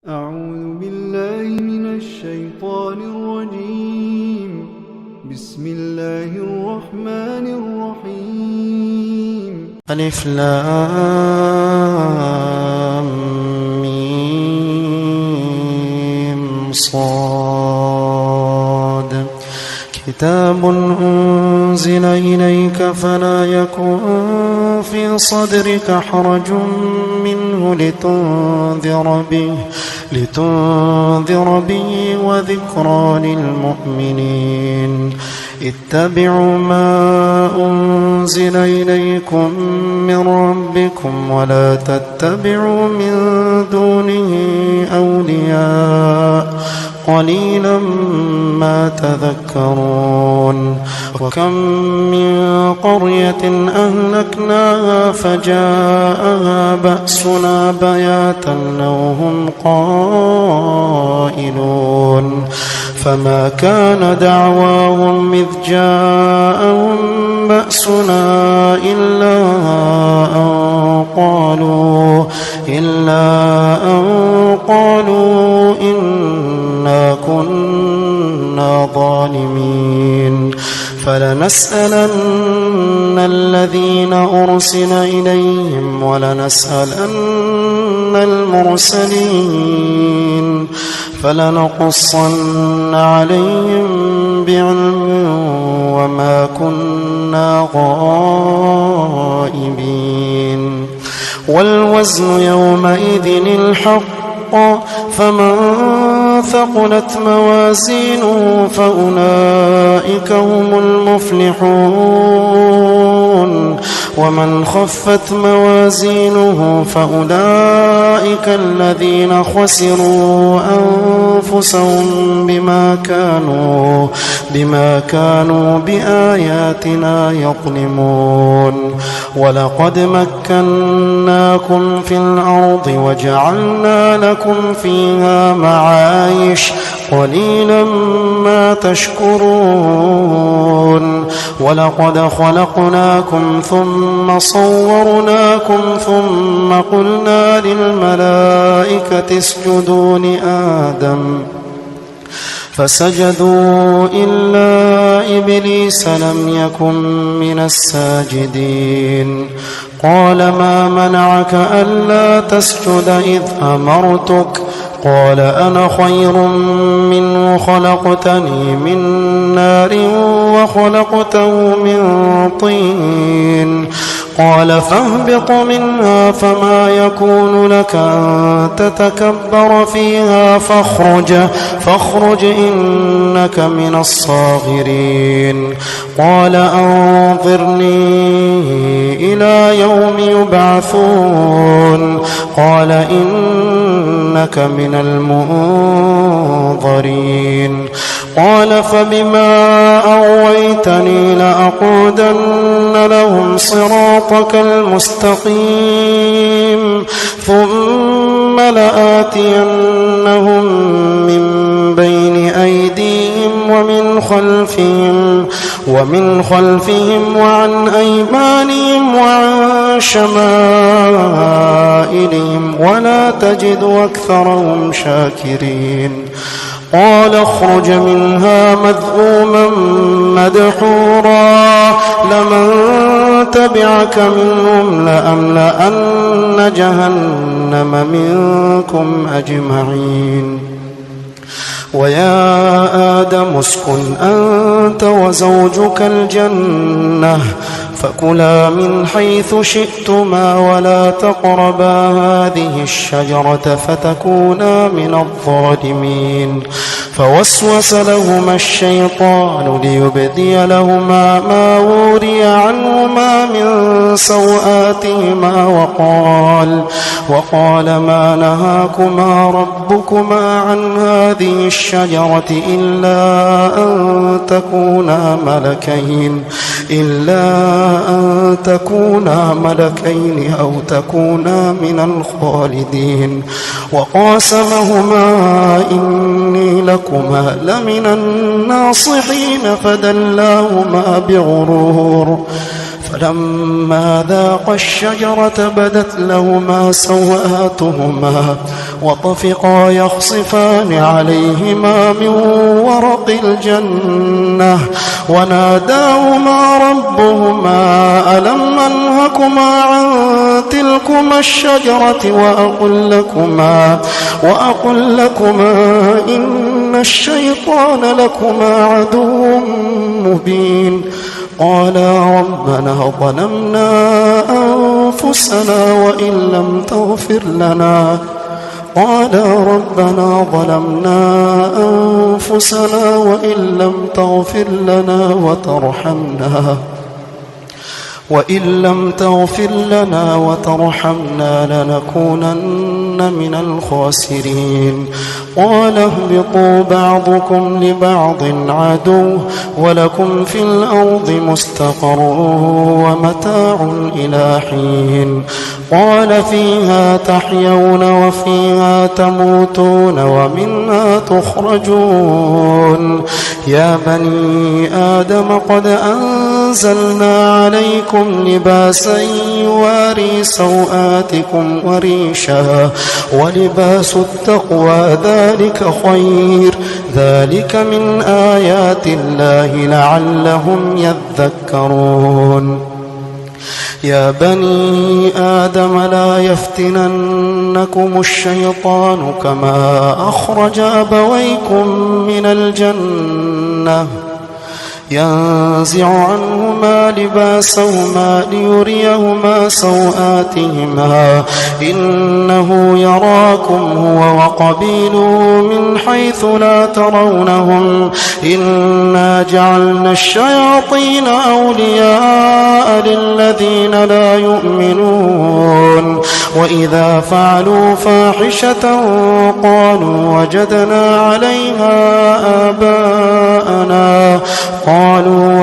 أعوذ بالله من الشيطان الرجيم. بسم الله الرحمن الرحيم. ألف لام ميم صاد كتاب أنزل إليك فلا يكن في صدرك حرج منه لتنذر به وذكرى للمؤمنين. اتبعوا ما أنزل إليكم من ربكم ولا تتبعوا من دونه أولياء قليلا ما تذكرون. وكم من قرية أهلكناها فجاءها بأسنا بياتا أو هم قائلون. فما كان دعواهم إذ جاءهم بأسنا إلا أن قالوا إنا كنا ظالمين. فلنسألن الذين أرسل إليهم ولنسألن المرسلين فلنقصن عليهم بعلم وما كنا غائبين. والوزن يومئذ الحق فمن ثقلت موازينه فأولئك هم المفلحون. ومن خفت موازينه فأولئك الذين خسروا أنفسهم بما كانوا بآياتنا يظلمون. ولقد مكناكم في الأرض وجعلنا لكم فيها معايش قليلا ما تشكرون. ولقد خلقناكم ثم صورناكم ثم قلنا للملائكة اسجدوا لآدم فسجدوا إلا إبليس لم يكن من الساجدين. قال ما منعك ألا تسجد إذ أمرتك؟ قال أنا خير منه خلقتني من نار وخلقته من طين. قال فاهبط منها فما يكون لك أن تتكبر فيها فاخرج إنك من الصاغرين. قال أنظرني إلى يوم يبعثون. قال إنك من المنظرين. قال فبما أغويتني لأقعدن لهم صراطك المستقيم ثم لآتينهم من بين أيديهم ومن خلفهم وعن أيمانهم وعن شمائلهم ولا تجد أكثرهم شاكرين. قال اخرج منها مذءوما مدحورا لمن تبعك منهم لأملأن جهنم منكم أجمعين. ويا آدم اسكن أنت وزوجك الجنة فكلا من حيث شئتما ولا تقربا هذه الشجرة فتكونا من الظالمين. فوسوس لهما الشيطان ليبدي لهما ما وري عنهما من سوآتهما وقال ما نهاكما ربكما عن هذه الشجرة إلا أن تكونا ملكين أو تكونا من الخالدين. وقاسمهما إني لكما لمن الناصحين فلما ذاقا الشجرة بدت لهما سوآتهما وطفقا يخصفان عليهما من ورق الجنة وناداهما ربهما ألم أنهكما عن تلكما الشجرة وأقل لكما إن الشيطان لكما عدو مبين قالا ربنا ظلمنا أنفسنا وإن لم تغفر لنا وترحمنا لنكونن من الخاسرين قال اهبطوا بعضكم لبعض عدو ولكم في الأرض مستقر ومتاع إلى حين قال فيها تحيون وفيها تموتون ومنها تخرجون يا بني آدم قد أنزلنا عليكم لباسا يواري سوآتكم وريشا ولباس التقوى ذلك خير ذلك من آيات الله لعلهم يذكرون يا بني آدم لا يفتننكم الشيطان كما أخرج أبويكم من الجنة ينزع عنهما لباسهما ليريهما سوآتهما إنه يراكم هو وقبيله من حيث لا ترونهم إنا جعلنا الشياطين أولياء للذين لا يؤمنون وإذا فعلوا فاحشة قالوا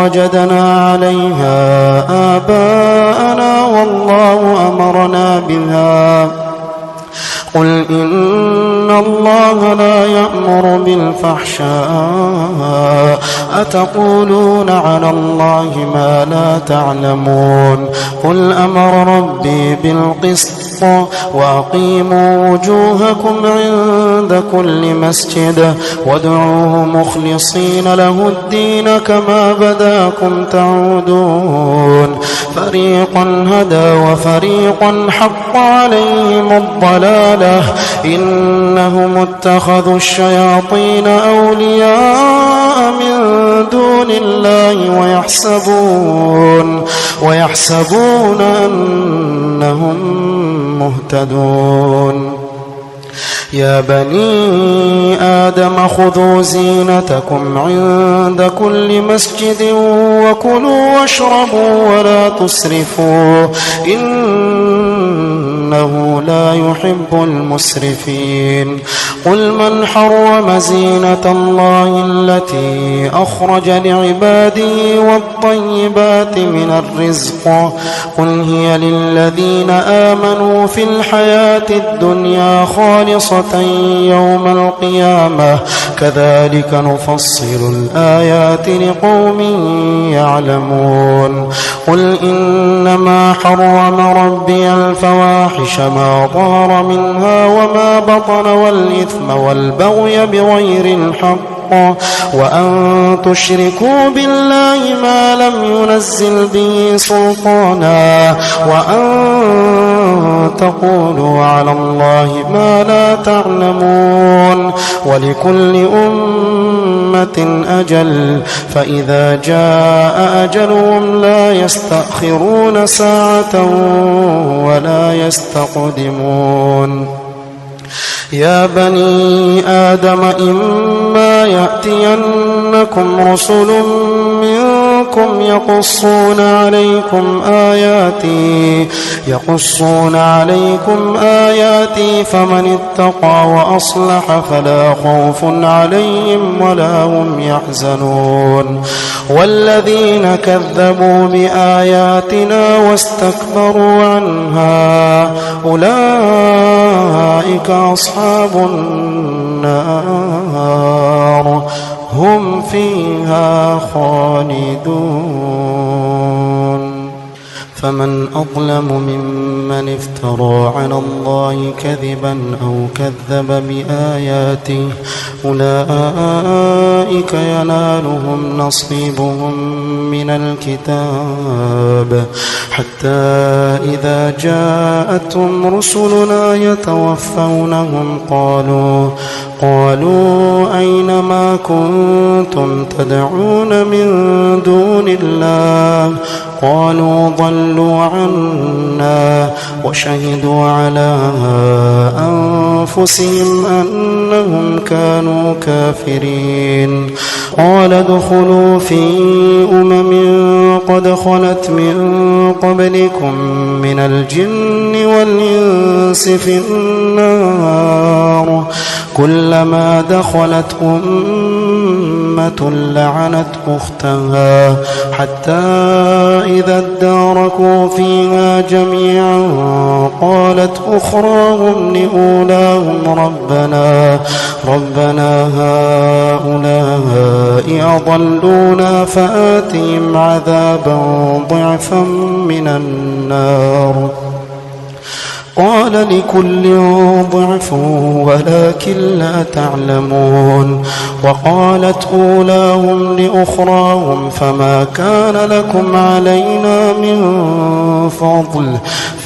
وجدنا عليها آباءنا والله أمرنا بها قل إن الله لا يأمر بالفحشاء أتقولون على الله ما لا تعلمون قل أمر ربي بالقسط وأقيموا وجوهكم عند كل مسجد وادعوه مخلصين له الدين كما بداكم تعودون فريقا هدى وفريقا حق عليهم الضلالة إنهم اتخذوا الشياطين أولياء من دون الله ويحسبون أنهم مهتدون يا بني آدم خذوا زينتكم عند كل مسجد وكلوا واشربوا ولا تسرفوا إنه لا يحب المسرفين قل من حرم زينة الله التي أخرج لعباده والطيبات من الرزق قل هي للذين آمنوا في الحياة الدنيا خالصة يوم القيامة كذلك نفصل الآيات لقوم يعلمون قل إنما حرم ربي الفواحش ما ظهر منها وما بطن والإثم والبغي بغير الحق وأن تشركوا بالله ما لم ينزل به سلطانا وأن تقولوا على الله ما لا تعلمون ولكل أمة أجل فإذا جاء أجلهم لا يستأخرون ساعة ولا يستقدمون يا بني آدم إما يأتينكم رسل منكم يقصون عليكم آياتي فمن اتقى وأصلح فلا خوف عليهم ولا هم يحزنون والذين كذبوا بآياتنا واستكبروا عنها أولئك أصحاب النار هم فيها خالدون فمن أظلم ممن افترى على الله كذبا أو كذب بآياته أولئك ينالهم نصيبهم من الكتاب حتى إذا جاءتهم رسلنا يتوفونهم قالوا أين ما كنتم تدعون من دون الله قالوا ضلوا عنا وشهدوا على أنفسهم أنهم كانوا كافرين قال ادخلوا في قد خلت من قبلكم من الجن والإنس في النار كلما دخلت أمة لعنت أختها حتى إذا اداركوا فيها جميعا قالت أخراهم لأولاهم ربنا هؤلاء أضلونا فآتهم عذابا ضعفا من النار قال لكل ضعف ولكن لا تعلمون وقالت أولاهم لأخراهم فما كان لكم علينا من فضل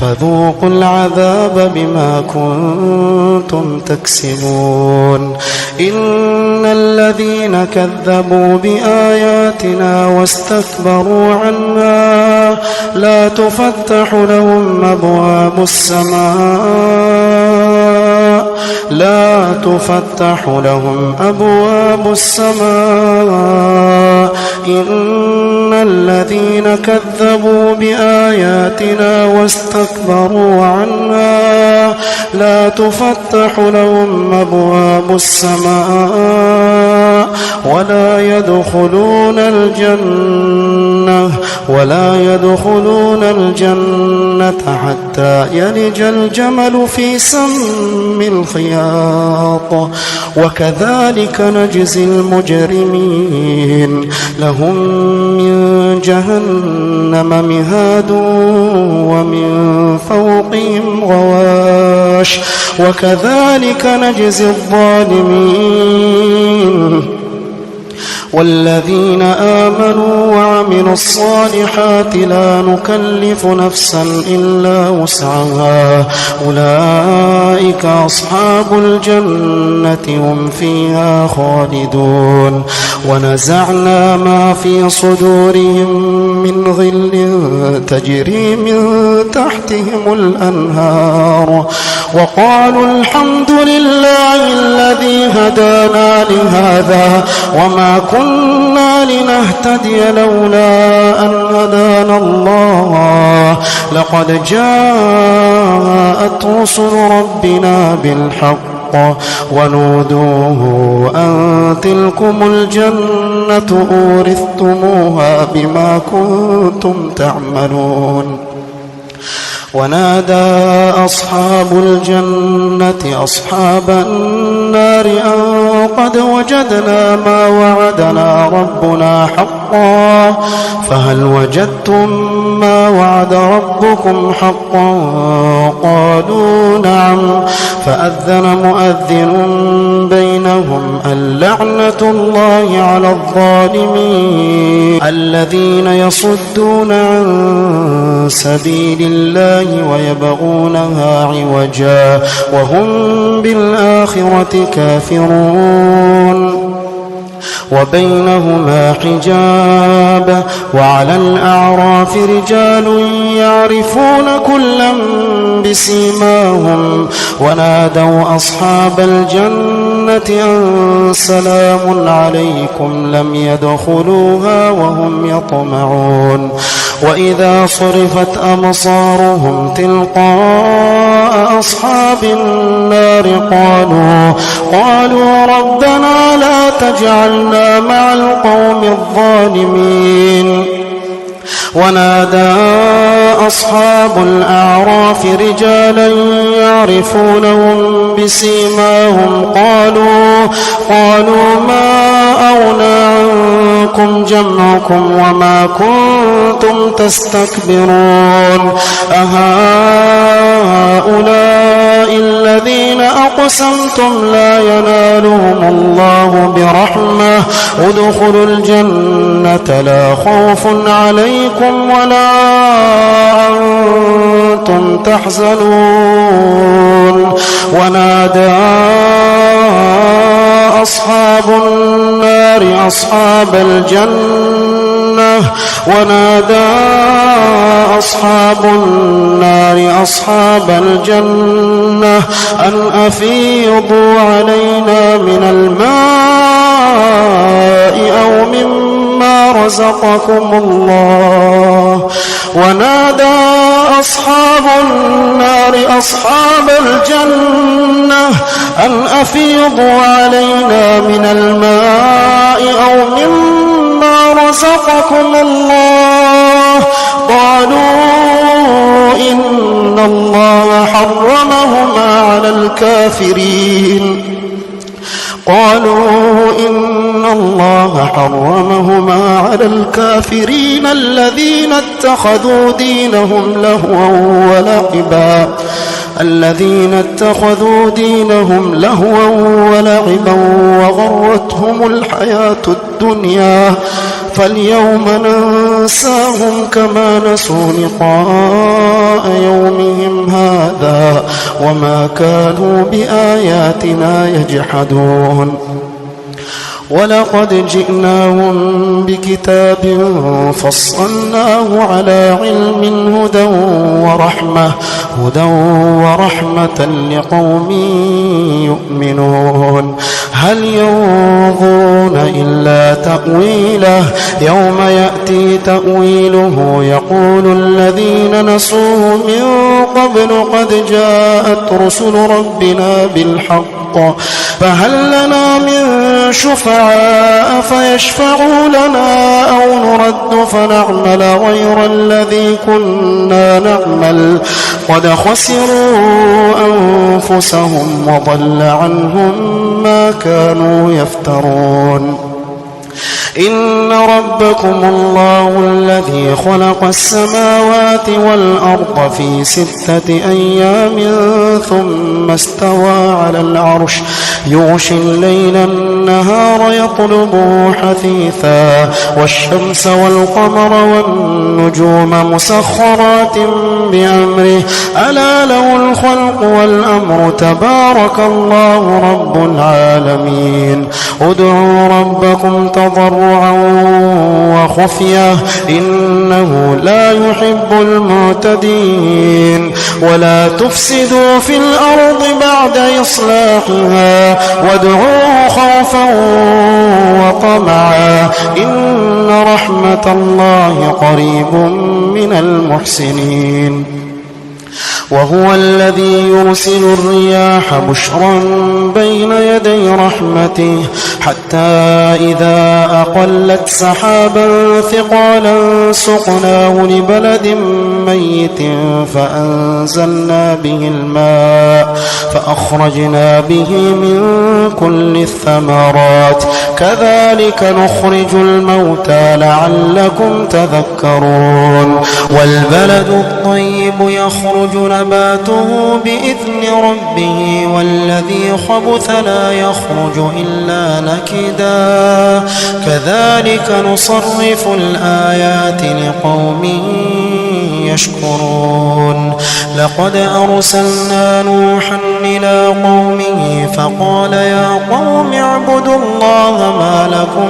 فذوقوا العذاب بما كنتم تكسبون إن الذين كذبوا بآياتنا واستكبروا عنها لا تفتح لهم أبواب السماء إن الذين كذبوا بآياتنا واستكبروا عنها لا تفتح لهم أبواب السماء ولا يدخلون الجنة حتى يلج الجمل في سم الخياط وكذلك نجزي المجرمين لهم من جهنم مهاد ومن فوقهم غواش وكذلك نجزي الظالمين والذين آمنوا وعملوا الصالحات لا نكلف نفسا إلا وسعها أولئك أصحاب الجنة هم فيها خالدون ونزعنا ما في صدورهم من غل تجري من تحتهم الأنهار وقالوا الحمد لله الذي هدانا لهذا وما كنا لنهتدي لولا أن هدانا الله لقد جاءت رسل ربنا بالحق ونودوا أن تلكم الجنة أورثتموها بما كنتم تعملون ونادى أصحاب الجنة أصحاب النار أن قد وجدنا ما وعدنا ربنا حقا فهل وجدتم ما وعد ربكم حقا قالوا نعم فأذن مؤذن بينهم اللعنة الله على الظالمين الذين يصدون عن سبيل الله ويبغونها عوجا وهم بالآخرة كافرون وبينهما حجاب وعلى الأعراف رجال يعرفون كلا بسيماهم ونادوا أصحاب الجنة أن سلام عليكم لم يدخلوها وهم يطمعون وإذا صرفت أبصارهم تلقاء أصحاب النار قالوا ربنا لا تجعلنا مع القوم الظالمين ونادى أصحاب الأعراف رجالا يعرفونهم بسيماهم قالوا ما أغنى عنكم جمعكم وما كنتم أنتم تستكبرون أهؤلاء الذين أقسمتم لا ينالهم الله برحمة ادخلوا الجنة لا خوف عليكم ولا أنتم تحزنون ونادى أصحاب النار أصحاب الجنة أن أفيضوا علينا من الماء أو مما رزقكم الله ونادى أصحاب النار أصحاب الجنة أن أفيضوا علينا من الماء أو مما رزقكم الله قالوا إن الله حرمهما على الكافرين الذين اتخذوا دينهم لهوا ولعبا وغرتهم الحياة الدنيا فاليوم ننساهم كما نسوا لقاء يومهم هذا وما كانوا بآياتنا يجحدون ولقد جئناهم بكتاب فصلناه على علم هدى ورحمة لقوم يؤمنون هل ينظرون إلا تأويله يوم يأتي تأويله يقول الذين نسوه من قبل قد جاءت رسل ربنا بالحق فهل لنا من شفعاء فيشفعوا لنا أو نرد فنعمل غير الذي كنا نعمل قد خسروا أنفسهم وضل عنهم ما كانوا يفترون إن ربكم الله الذي خلق السماوات والأرض في 6 أيام ثم استوى على العرش يغشي الليل النهار يطلبه حثيثا والشمس والقمر والنجوم مسخرات بأمره ألا له الخلق والأمر تبارك الله رب العالمين ادعوا ربكم تضرعا وخفية إنه لا يحب المعتدين ولا تفسدوا في الأرض بعد إصلاحها وادعوه خوفا وطمعا إن رحمة الله قريب من المحسنين وهو الذي يرسل الرياح بشرا بين يدي رحمته حتى إذا أقلت سحابا ثقالا سقناه لبلد ميت فأنزلنا به الماء فأخرجنا به من كل الثمرات كذلك نخرج الموتى لعلكم تذكرون والبلد الطيب يخرج نباته بإذن ربه والذي خبث لا يخرج إلا نكدا كذلك نصرف الآيات لقوم يشكرون لقد أرسلنا نوحا إلى قومه فقال يا قوم اعبدوا الله ما لكم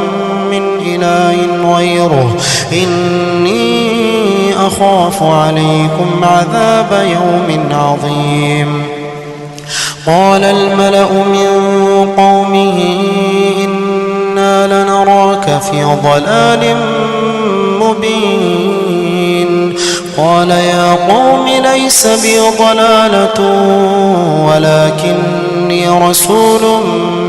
من إله غيره إني أخاف عليكم عذاب يوم عظيم قال الملأ من قومه إنا لنراك في ضلال مبين قال يا قوم ليس بي ضلالة ولكني رسول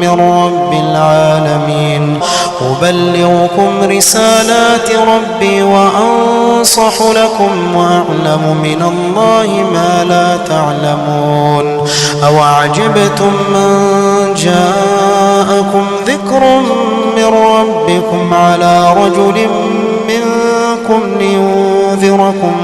من رب العالمين أبلغكم رسالات ربي وأنصح لكم وأعلم من الله ما لا تعلمون أوعجبتم من جاءكم ذكر من ربكم على رجل منكم لينذركم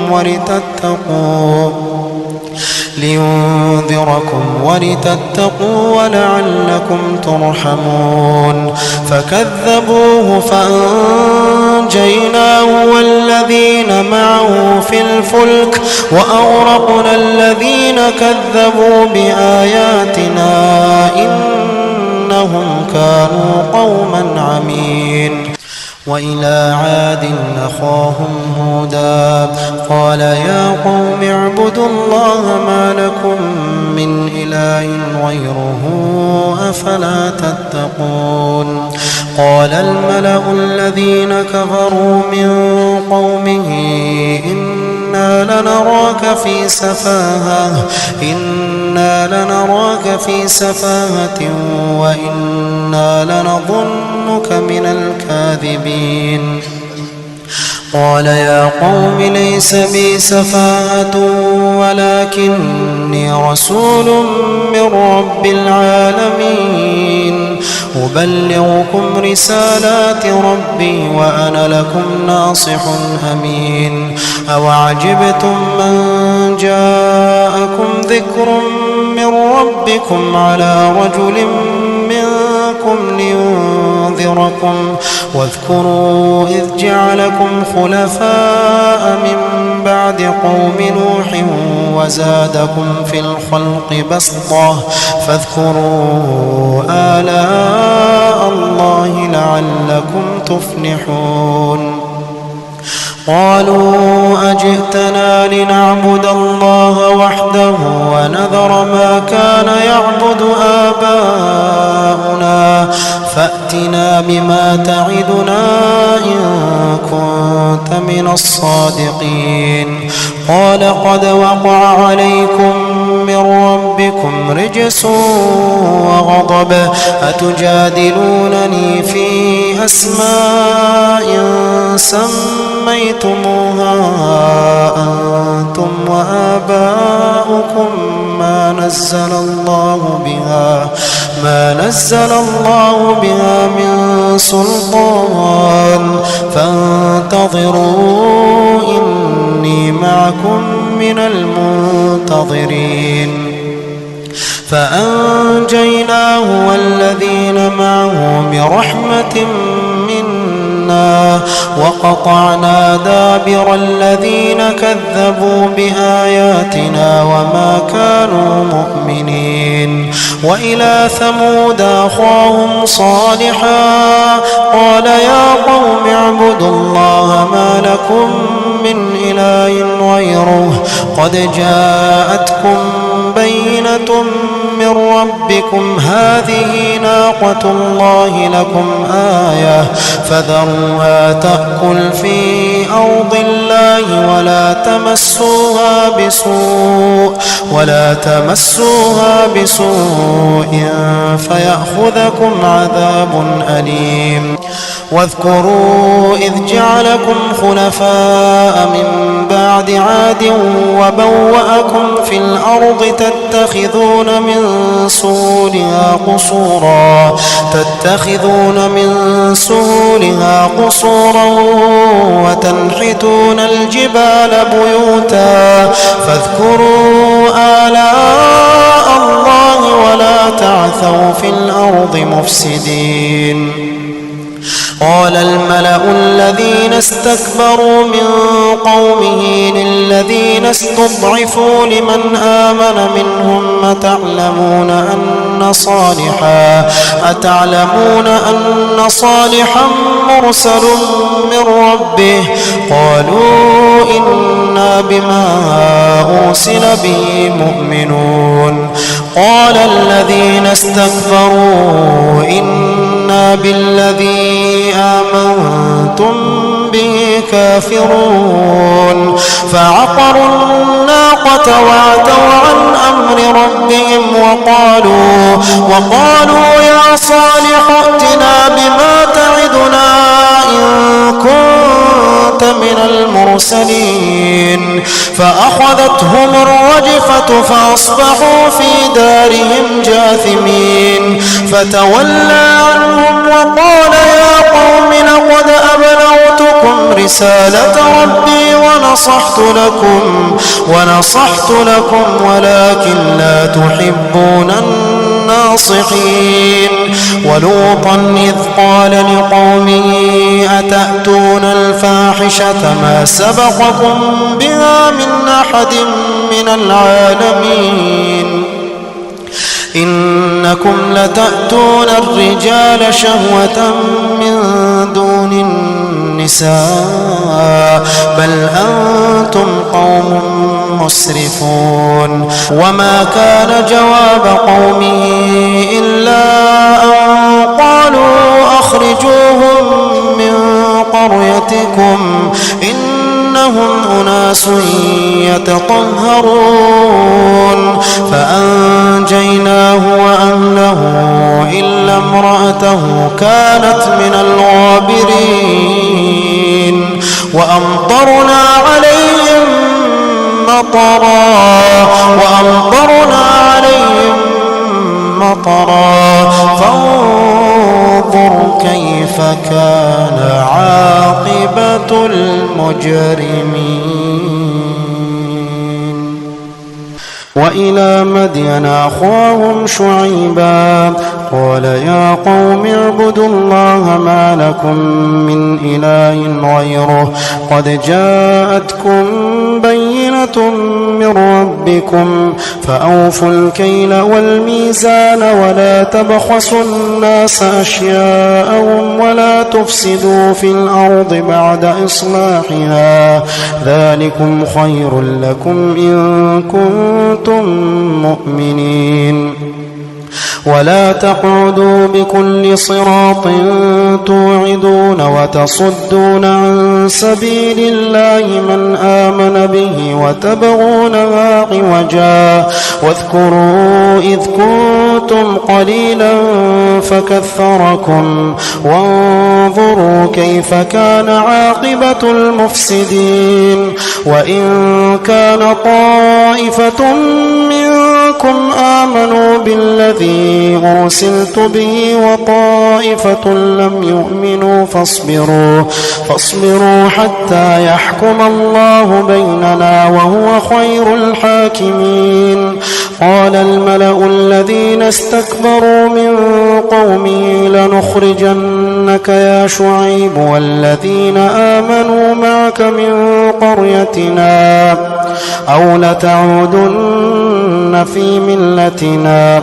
ولتتقوا ولعلكم ترحمون. فكذبوه فأنجيناه والذين معه في الفلك وأغرقنا الذين كذبوا بآياتنا إنهم كانوا قوما عمين. وإلى عاد أخاهم هودا قال يا قوم اعبدوا الله ما لكم من إله غيره أفلا تتقون. قال الملأ الذين كفروا من قومه إنا لنراك في سفاهة وإنا لنظنك من الكاذبين. قال يا قوم ليس بي سفاهة ولكني رسول من رب العالمين أبلغكم رسالات ربي وأنا لكم ناصح أمين. أوعجبتم من جاءكم ذكر من ربكم على رجل منكم لينذركم واذكروا إذ جعلكم خلفاء من بعد قوم نوح وزادكم في الخلق بسطة فاذكروا آلاء الله لعلكم تفلحون. قالوا أجئتنا لنعبد الله وحده ونذر ما كان يعبد آباؤنا فأتنا بما تعدنا إن كنت من الصادقين. قال قد وقع عليكم من ربكم رجس وغضب أتجادلونني في أسماء سميتموها أنتم وآباؤكم ما نزل الله بها من سلطان فانتظروا إني معكم من المنتظرين. فأنجيناه والذين معه برحمة منا وقطعنا دابر الذين كذبوا بآياتنا وما كانوا مؤمنين. وإلى ثمود أخاهم صالحا قال يا قوم اعبدوا الله ما لكم من إله غيره قد جاءتكم بينة من ربكم هذه ناقة الله لكم آية فذروها تأكل في أرض الله ولا تمسوها بسوء فيأخذكم عذاب أليم. واذكروا إذ جعلكم خلفاء من بعد عاد وبوأكم في الأرض تتخذون من سهولها قصورا وتنحتون الجبال بيوتا فاذكروا آلاء الله ولا تعثوا في الأرض مفسدين. قال الملأ الذين استكبروا من قومه للذين استضعفوا لمن آمن منهم أتعلمون أن صالحا مرسل من ربه قالوا إنا بما أرسل به مؤمنون. قال الذين استكبروا إنا بالذي آمنتم به كافرون. فعقروا الناقة وعتوا عن أمر ربهم وقالوا يا صالح ائتنا بما تعدنا إن كنت من المرسلين. فأخذتهم الرجفة فأصبحوا في دارهم جاثمين. فتولى عنهم وقال يا قوم لقد أبلغتكم أبلغتكم رسالة ربي ونصحت لكم ولكن لا تحبون الناصحين. ولوطا إذ قال لقومه أتأتون الفاحشة ما سبقكم بها من أحد من العالمين إنكم لتأتون الرجال شهوة من دون النساء بل أنتم قوم مسرفون. وما كان جواب قومه إلا أن قالوا أخرجوهم من قريتكم إنهم أناس يتطهرون. فأنجيناه وأهله إلا امرأته كانت من الغابرين. وأمطرنا عليهم مطرا فانظر كيف كان عاقبة المجرمين. وإلى مدين أخاهم شعيبا قال يا قوم اعبدوا الله ما لكم من إله غيره قد جاءتكم بينة من ربكم فأوفوا الكيل والميزان ولا تبخسوا الناس أشياءهم ولا تفسدوا في الأرض بعد إصلاحها ذلكم خير لكم إن كنتم مؤمنين. ولا تقعدوا بكل صراط توعدون وتصدون عن سبيل الله من آمن به وتبغونها عوجا واذكروا إذ كنتم قليلا فكثركم وانظروا كيف كان عاقبة المفسدين. وإن كان طائفة منكم آمنوا بالذي أرسلت به وطائفة لم يؤمنوا فاصبروا حتى يحكم الله بيننا وهو خير الحاكمين. قال الملأ الذين استكبروا من قومه لنخرجنك يا شعيب والذين آمنوا معك من قريتنا أو لتعودن في ملتنا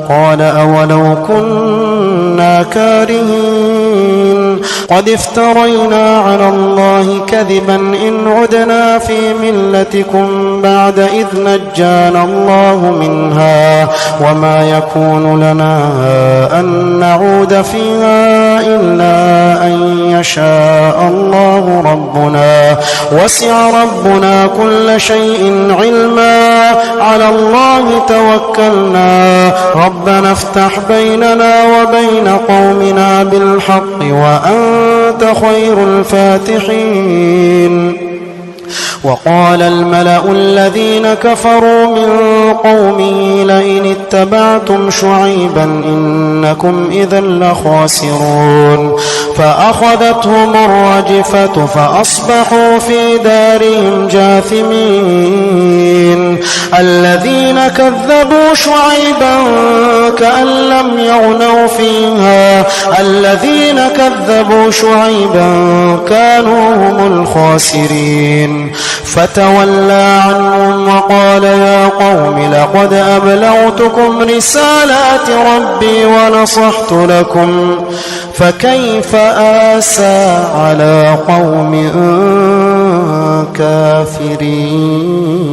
قال أولو كنا كارهين قد افترينا على الله كذبا إن عدنا في ملتكم بعد إذ نجانا الله منها وما يكون لنا أن نعود فيها إلا أن يشاء الله ربنا وسع ربنا كل شيء علما على الله توكلنا ربنا افتح بيننا وبين قومنا بالحق وأنت خير الفاتحين. وقال الملأ الذين كفروا من قومه لئن اتبعتم شعيبا إنكم إذا لخاسرون. فأخذتهم الرجفة فأصبحوا في دارهم جاثمين. الذين كذبوا شعيبا كأن لم يغنوا فيها الذين كذبوا شعيبا كانوا هم الخاسرين. فتولى عنهم وقال يا قوم لقد أبلغتكم رسالات ربي ونصحت لكم فكيف آسى على قوم كافرين.